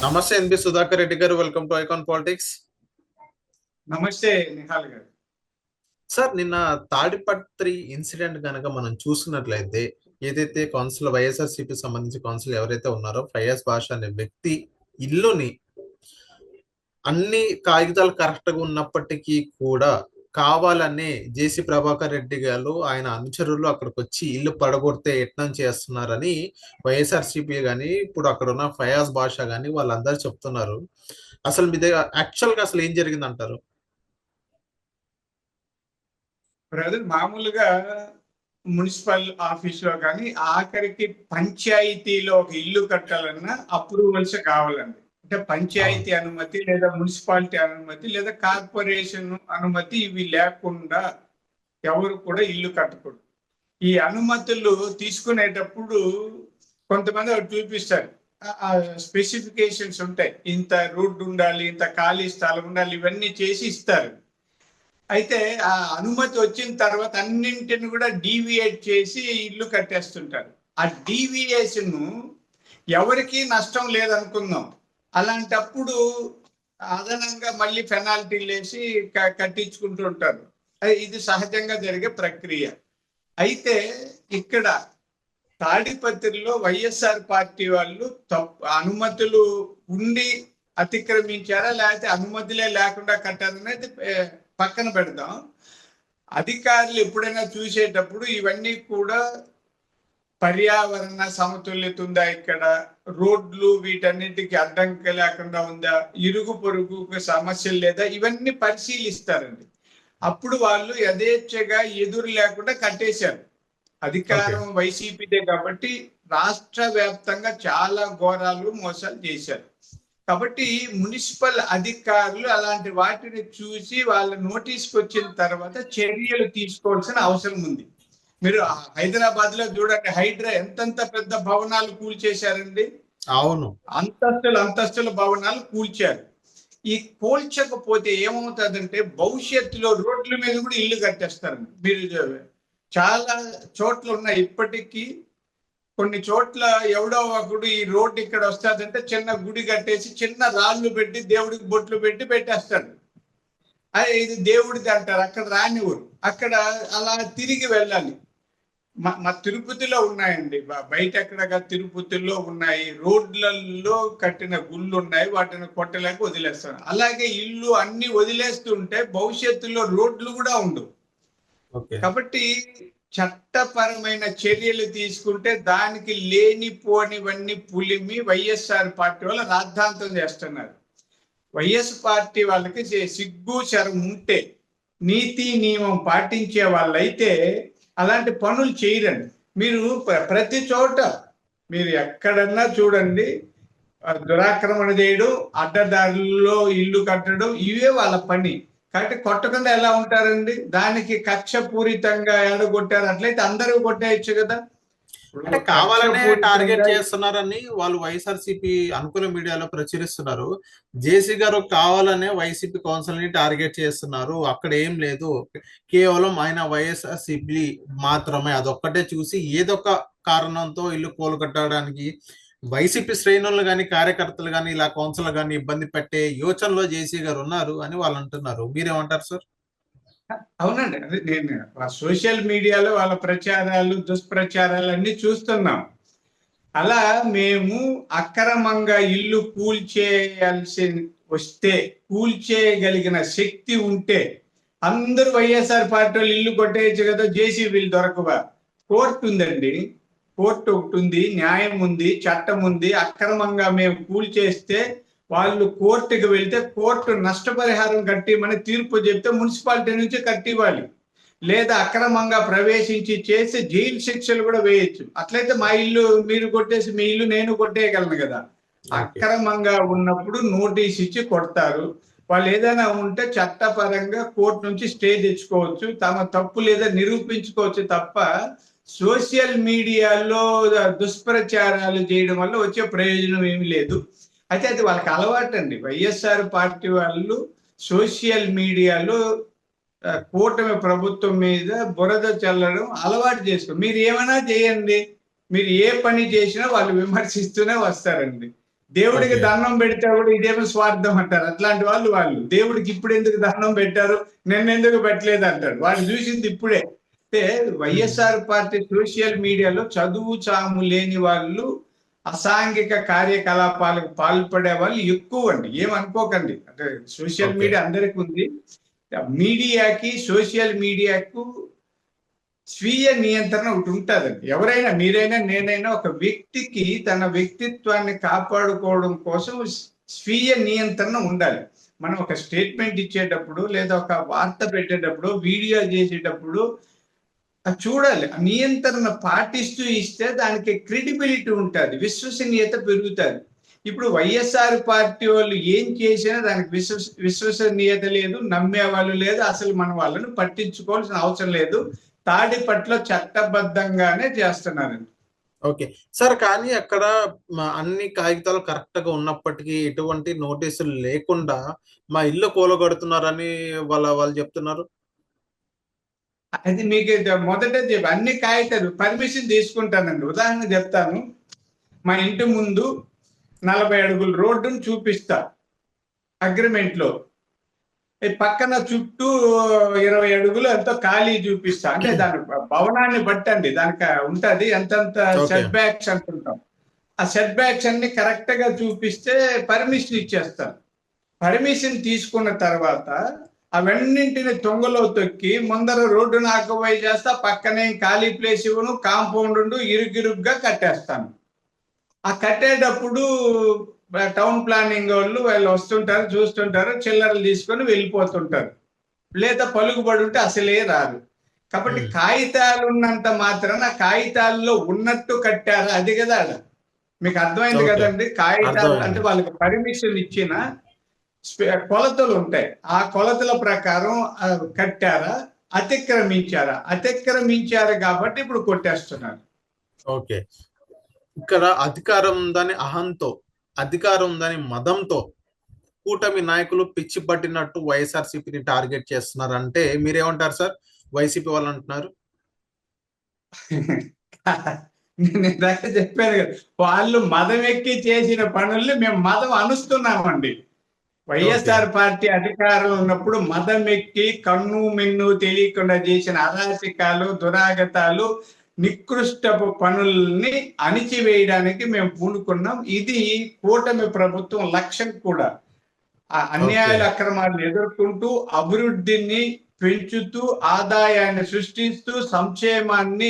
నమస్తే ఎన్బి సుధాకర్ రెడ్డి గారు, welcome to icon politics. నమస్తే నిహాల్ గారు. సార్, నిన్న తాడిపత్రి ఇన్సిడెంట్ కనుక మనం చూసినట్లయితే, ఏదైతే కౌన్సిల్ వైఎస్ఆర్సీపీ సంబంధించి కౌన్సిల్ ఎవరైతే ఉన్నారో ఫయాజ్ బాషా అనే వ్యక్తి ఇల్లుని అన్ని కాగితాలు కరెక్ట్ గా ఉన్నప్పటికీ కూడా కావాలనే జేసీ ప్రభాకర్ రెడ్డి గారు ఆయన అనుచరులు అక్కడికి వచ్చి ఇల్లు పడగొడితే యత్నం చేస్తున్నారని వైఎస్ఆర్సీపీ గాని ఇప్పుడు అక్కడ ఉన్న ఫయాజ్ బాషా గాని వాళ్ళందరూ చెప్తున్నారు. అసలు మీ దగ్గర యాక్చువల్ గా అసలు ఏం జరిగింది అంటారు? బ్రదర్, మామూలుగా మున్సిపల్ ఆఫీస్ లో కానీ ఆఖరికి పంచాయతీలో ఒక ఇల్లు కట్టాలన్నా అప్రూవల్స్ కావాలండి. అంటే పంచాయతీ అనుమతి లేదా మున్సిపాలిటీ అనుమతి లేదా కార్పొరేషన్ అనుమతి ఇవి లేకుండా ఎవరు కూడా ఇల్లు కట్టకూడదు. ఈ అనుమతులు తీసుకునేటప్పుడు కొంతమంది అవి చూపిస్తారు, స్పెసిఫికేషన్స్ ఉంటాయి. ఇంత రోడ్డు ఉండాలి, ఇంత ఖాళీ స్థలం ఉండాలి, ఇవన్నీ చేసి ఇస్తారు. అయితే ఆ అనుమతి వచ్చిన తర్వాత అన్నింటిని కూడా డీవియేట్ చేసి ఇల్లు కట్టేస్తుంటారు. ఆ డీవియేషన్ ఎవరికి నష్టం లేదనుకుందాం, అలాంటప్పుడు అదనంగా మళ్ళీ పెనాల్టీలు వేసి కట్టించుకుంటూ ఉంటారు. ఇది సహజంగా జరిగే ప్రక్రియ. అయితే ఇక్కడ తాడిపత్రిలో వైఎస్ఆర్ పార్టీ వాళ్ళు అనుమతులు ఉండి అతిక్రమించారా లేకపోతే అనుమతులే లేకుండా కట్టారనేది పక్కన పెడదాం. అధికారులు ఎప్పుడైనా చూసేటప్పుడు ఇవన్నీ కూడా పర్యావరణ సమతుల్యత ఉందా, ఇక్కడ రోడ్లు వీటన్నిటికీ అడ్డంకి లేకుండా ఉందా, ఇరుగు పొరుగు సమస్యలు లేదా, ఇవన్నీ పరిశీలిస్తారండి. అప్పుడు వాళ్ళు యథేచ్ఛగా ఎదురు లేకుండా కట్టేశారు. అధికారం వైసీపీదే కాబట్టి రాష్ట్ర వ్యాప్తంగా చాలా ఘోరాలు మోసాలు చేశారు. కాబట్టి మున్సిపల్ అధికారులు అలాంటి వాటిని చూసి వాళ్ళ నోటీస్కి వచ్చిన తర్వాత చర్యలు తీసుకోవాల్సిన అవసరం ఉంది. మీరు హైదరాబాద్ లో చూడండి, హైడ్రా ఎంతంత పెద్ద భవనాలు కూల్చేశారండి. అవును, అంతస్తుల భవనాలు కూల్చారు. ఈ కూల్చకపోతే ఏమవుతుందంటే భవిష్యత్తులో రోడ్ల మీద కూడా ఇల్లు కట్టేస్తారండి. మీరు చాలా చోట్ల ఉన్నాయి ఇప్పటికీ. కొన్ని చోట్ల ఎవడో ఒకడు ఈ రోడ్డు ఇక్కడ వస్తాదంటే చిన్న గుడి కట్టేసి చిన్న రాళ్ళు పెట్టి దేవుడికి బొట్లు పెట్టి పెట్టేస్తాడు. ఇది దేవుడిది అంటారు. అక్కడ రానివ్వరు. అక్కడ అలా తిరిగి వెళ్ళాలి. మా తిరుపతిలో ఉన్నాయండి, బయట ఎక్కడగా తిరుపతిలో ఉన్నాయి, రోడ్లలో కట్టిన గుళ్ళు ఉన్నాయి, వాటిని కొట్టలేక వదిలేస్తారు. అలాగే ఇల్లు అన్ని వదిలేస్తుంటే భవిష్యత్తులో రోడ్లు కూడా ఉండవు. కాబట్టి చట్టపరమైన చర్యలు తీసుకుంటే దానికి లేనిపోనివన్నీ పులిమి వైఎస్ఆర్ పార్టీ వాళ్ళు రాద్ధాంతం చేస్తున్నారు. వైఎస్ పార్టీ వాళ్ళకి సిగ్గు శరం ఉంటే, నీతి నియమం పాటించే వాళ్ళైతే అలాంటి పనులు చేయరండి. మీరు ప్రతి చోట మీరు ఎక్కడన్నా చూడండి, దురాక్రమణ చేయడం, అడ్డదారుల్లో ఇల్లు కట్టడం, ఇవే వాళ్ళ పని. కాబట్టి కొట్టకుండా ఎలా ఉంటారండి? దానికి కక్ష పూరితంగా ఎడగొట్టారు. అట్లయితే అందరూ కొట్టేయచ్చు కదా. అంటే కావాలనే టార్గెట్ చేస్తున్నారని వాళ్ళు వైఎస్ఆర్సీపీ అనుకూల మీడియాలో ప్రచురిస్తున్నారు. జేసీ గారు కావాలనే వైసీపీ కౌన్సిల్ ని టార్గెట్ చేస్తున్నారు, అక్కడ ఏం లేదు, కేవలం ఆయన వైఎస్ఆర్సీపీ మాత్రమే అదొక్కటే చూసి ఏదొక కారణంతో ఇల్లు కూలగొట్టడానికి వైసీపీ శ్రేణులు కానీ కార్యకర్తలు కానీ ఇలా కౌన్సిల్ కానీ ఇబ్బంది పెట్టే యోచనలో జేసీ గారు ఉన్నారు అని వాళ్ళు అంటున్నారు. మీరేమంటారు సార్? అవునండి, అదే నేను సోషల్ మీడియాలో వాళ్ళ ప్రచారాలు దుష్ప్రచారాలు అన్ని చూస్తున్నాం. అలా మేము అక్రమంగా ఇల్లు కూల్చేయాల్సి వస్తే, కూల్చేయగలిగిన శక్తి ఉంటే అందరూ వైఎస్ఆర్ పార్టీ వాళ్ళు ఇల్లు కొట్టేయచ్చు కదా. జేసీబీలు దొరకవా? కోర్టు ఉందండి, కోర్టు ఒకటి ఉంది, న్యాయం ఉంది, చట్టం ఉంది. అక్రమంగా మేము కూల్చేస్తే వాళ్ళు కోర్టుకి వెళ్తే కోర్టు నష్టపరిహారం కట్టిమని తీర్పు చెప్తే మున్సిపాలిటీ నుంచి కట్టివ్వాలి. లేదా అక్రమంగా ప్రవేశించి చేసి జైలు శిక్షలు కూడా వేయచ్చు. అట్లయితే మా ఇల్లు మీరు కొట్టేసి మీ ఇల్లు నేను కొట్టేయగలను కదా. అక్రమంగా ఉన్నప్పుడు నోటీస్ ఇచ్చి కొడతారు. వాళ్ళు ఏదైనా ఉంటే చట్టపరంగా కోర్టు నుంచి స్టే తెచ్చుకోవచ్చు, తమ తప్పు లేదా నిరూపించుకోవచ్చు తప్ప సోషల్ మీడియాలో దుష్ప్రచారాలు చేయడం వల్ల వచ్చే ప్రయోజనం ఏమి లేదు. అయితే అది వాళ్ళకి అలవాటు అండి. వైఎస్ఆర్ పార్టీ వాళ్ళు సోషల్ మీడియాలో కూటమి ప్రభుత్వం మీద బురద చల్లడం అలవాటు చేసుకో. మీరు ఏమైనా చేయండి, మీరు ఏ పని చేసినా వాళ్ళు విమర్శిస్తూనే వస్తారండి. దేవుడికి ఓకే. దండం పెడితే కూడా ఇదేమో స్వార్థం అంటారు. అట్లాంటి వాళ్ళు దేవుడికి ఇప్పుడు ఎందుకు దండం పెట్టారు, నిన్నెందుకు పెట్టలేదు అంటారు. వాళ్ళు చూసింది ఇప్పుడే. అంటే ఉమ్. వైఎస్ఆర్ పార్టీ సోషల్ మీడియాలో చదువు చాము లేని వాళ్ళు, అసాంఘిక కార్యకలాపాలకు పాల్పడే వాళ్ళు ఎక్కువ అండి. ఏమనుకోకండి. అంటే సోషల్ ఓకే. మీడియా అందరికి ఉంది. మీడియాకి, సోషల్ మీడియాకు స్వీయ నియంత్రణ ఒకటి ఉంటుందండి. ఎవరైనా, మీరైనా, నేనైనా ఒక వ్యక్తికి తన వ్యక్తిత్వాన్ని కాపాడుకోవడం కోసం స్వీయ నియంత్రణ ఉండాలి. మనం ఒక స్టేట్మెంట్ ఇచ్చేటప్పుడు, లేదా ఒక వార్త పెట్టేటప్పుడు, వీడియో చేసేటప్పుడు అది చూడాలి. ఆ నియంత్రణ పాటిస్తూ ఇస్తే దానికి క్రెడిబిలిటీ ఉంటుంది, విశ్వసనీయత పెరుగుతుంది. ఇప్పుడు వైఎస్ఆర్ పార్టీ వాళ్ళు ఏం చేసినా దానికి విశ్వసనీయత లేదు, నమ్మే వాళ్ళు లేదు, అసలు మన వాళ్ళని పట్టించుకోవాల్సిన అవసరం లేదు. తాడిపట్లో చట్టబద్ధంగానే చేస్తున్నారండి. ఓకే. సార్ కానీ అక్కడ అన్ని కాగితాలు కరెక్ట్ గా ఉన్నప్పటికీ ఎటువంటి నోటీసులు లేకుండా మా ఇల్లు కూలగొడుతున్నారని వాళ్ళు చెప్తున్నారు. అది మీకు మొదట అన్ని కాగితాలు పర్మిషన్ తీసుకుంటానండి. ఉదాహరణ చెప్తాను. మా ఇంటి ముందు 40 అడుగుల రోడ్డును చూపిస్తా అగ్రిమెంట్ లో. పక్కన చుట్టూ 20 అడుగులు ఎంతో ఖాళీ చూపిస్తా. అంటే దాని భవనాన్ని బట్టండి, దానికి ఉంటది ఎంతంత ఓకే. సెట్ బ్యాక్స్ అంటుంటాం. ఆ సెట్ బ్యాక్స్ అన్ని కరెక్ట్ గా చూపిస్తే పర్మిషన్ ఇచ్చేస్తాను. పర్మిషన్ తీసుకున్న తర్వాత అవన్నింటిని తొంగలో తొక్కి ముందర రోడ్డును ఆక్యుపై చేస్తా, పక్కనే ఖాళీ ప్లేస్ ఇవ్వను, కాంపౌండ్ ఇరుగిరుగ్గా కట్టేస్తాను. ఆ కట్టేటప్పుడు టౌన్ ప్లానింగ్ వాళ్ళు వస్తుంటారు, చూస్తుంటారు, చిల్లరలు తీసుకొని వెళ్ళిపోతుంటారు. లేదా పలుకుబడి ఉంటే అసలే రాదు. కాబట్టి ఉమ్. కాగితాలు ఉన్నంత మాత్రాన కాగితాల్లో ఉన్నట్టు కట్టారు, అది కదా ఆడ. మీకు అర్థమైంది ఓకే. కదండి. కాగితాలు అంటే అర్థమైంది. వాళ్ళకి పర్మిషన్ ఇచ్చిన కొలతలు ఉంటాయి. ఆ కొలతల ప్రకారం కట్టారా, అతిక్రమించారా? అతిక్రమించారు కాబట్టి ఇప్పుడు కొట్టేస్తున్నారు. ఓకే. ఇక్కడ అధికారం ఉందని అహంతో, అధికారం ఉందని మదంతో కూటమి నాయకులు పిచ్చి పట్టినట్టు వైఎస్ఆర్సీపీని టార్గెట్ చేస్తున్నారంటే మీరేమంటారు సార్? వైసీపీ వాళ్ళు అంటున్నారు. నేను ఇందాక చెప్పాను కదా, వాళ్ళు మదం ఎక్కి చేసిన పనుల్ని మేము మదం అనుస్తున్నామండి. ఓకే. వైఎస్ఆర్ పార్టీ అధికారంలో ఉన్నప్పుడు మదం ఎక్కి కన్ను మిన్ను తెలియకుండా చేసిన అరాచకాలు, దురాగతాలు, నికృష్టపు పనుల్ని అణిచివేయడానికి మేము పూనుకున్నాం. ఇది కూటమి ప్రభుత్వం లక్ష్యం కూడా. ఆ ఓకే. అన్యాయాలు, అక్రమాలను ఎదుర్కొంటూ అభివృద్ధిని పెంచుతూ, ఆదాయాన్ని సృష్టిస్తూ, సంక్షేమాన్ని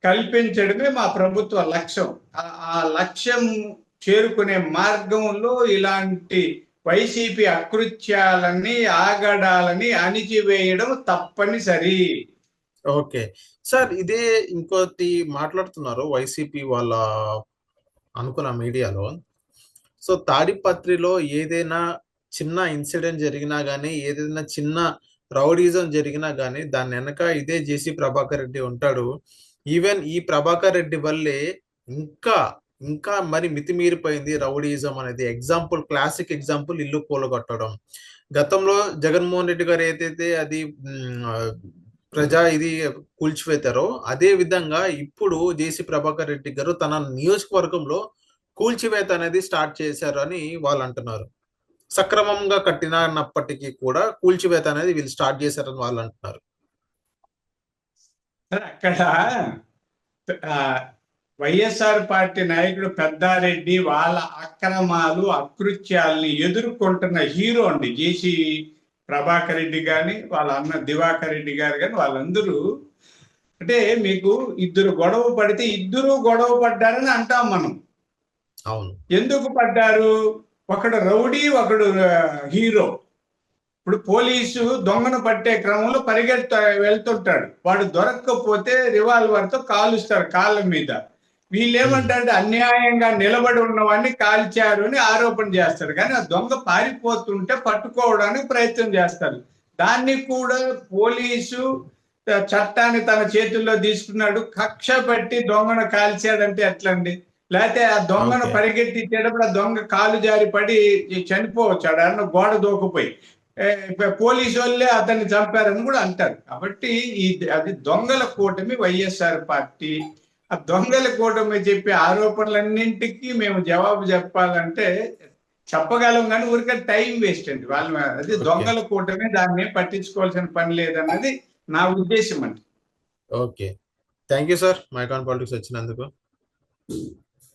కల్పించడమే మా ప్రభుత్వ లక్ష్యం. ఆ లక్ష్యం చేరుకునే మార్గంలో ఇలాంటి వైసీపీ అకృత్యాలని, ఆగడాలని అణిచివేయడం తప్పనిసరి. ఓకే. సార్ ఇదే ఇంకోటి మాట్లాడుతున్నారు వైసీపీ వాళ్ళ అనుకున్న మీడియాలో. సో తాడిపత్రిలో ఏదైనా చిన్న ఇన్సిడెంట్ జరిగినా గానీ, ఏదైనా చిన్న రౌడీజం జరిగినా గానీ దాని వెనక ఇదే జేసీ ప్రభాకర్ రెడ్డి ఉంటాడు. ఈవెన్ ఈ ప్రభాకర్ రెడ్డి వల్లే ఇంకా ఇంకా మరి మితిమీరిపోయింది రౌడీజం అనేది. ఎగ్జాంపుల్, క్లాసిక్ ఎగ్జాంపుల్ ఇల్లు కూలగొట్టడం. గతంలో జగన్మోహన్ రెడ్డి గారు ఏదైతే అది ప్రజా ఇది కూల్చివేతారో అదే విధంగా ఇప్పుడు జేసీ ప్రభాకర్ రెడ్డి గారు తన నియోజకవర్గంలో కూల్చివేత అనేది స్టార్ట్ చేశారు అని వాళ్ళు అంటున్నారు. సక్రమంగా కట్టినప్పటికీ కూడా కూల్చివేత అనేది వీళ్ళు స్టార్ట్ చేశారని వాళ్ళు అంటున్నారు. అక్కడ వైఎస్ఆర్ పార్టీ నాయకుడు పెద్దారెడ్డి వాళ్ళ అక్రమాలు, అకృత్యాలని ఎదుర్కొంటున్న హీరో అండి జేసీ ప్రభాకర్ రెడ్డి కానీ, వాళ్ళ అన్న దివాకర్ రెడ్డి గారు కానీ, వాళ్ళందరూ. అంటే మీకు ఇద్దరు గొడవ పడితే ఇద్దరు గొడవ పడ్డారని అంటాం మనం. అవును. ఎందుకు పడ్డారు? ఒకడు రౌడీ, ఒకడు హీరో. ఇప్పుడు పోలీసు దొంగను పట్టే క్రమంలో వెళ్తుంటాడు. వాడు దొరక్కపోతే రివాల్వర్ తో కాలుస్తారు కాళ్ళ మీద. వీళ్ళు ఏమంటారంటే అన్యాయంగా నిలబడి ఉన్నవాడిని కాల్చారు అని ఆరోపణ చేస్తారు. కానీ ఆ దొంగ పారిపోతుంటే పట్టుకోవడానికి ప్రయత్నం చేస్తారు. దాన్ని కూడా పోలీసు చట్టాన్ని తన చేతుల్లో తీసుకున్నాడు. కక్ష పెట్టి దొంగను కాల్చాడంటే ఎట్లండి? లేకపోతే ఆ దొంగను ఓకే. పరిగెట్టించేటప్పుడు ఆ దొంగ కాలు జారి పడి చనిపోవచ్చు, ఆడ గోడ దూకపోయి. పోలీసు వాళ్ళే అతన్ని చంపారని కూడా అంటారు. కాబట్టి అది దొంగల కూటమి వైఎస్ఆర్ పార్టీ. ఆ దొంగల కూటమి చెప్పే ఆరోపణలన్నింటికి మేము జవాబు చెప్పాలంటే చెప్పగలం, కానీ ఊరికే టైం వేస్ట్ అండి వాళ్ళ అది ఓకే. దొంగల కూటమి, దాన్ని పట్టించుకోవాల్సిన పని లేదన్నది నా ఉద్దేశం అండి. ఓకే. థ్యాంక్ యూ సార్ మైకాన్ పాలిటిక్స్ వచ్చినందుకు.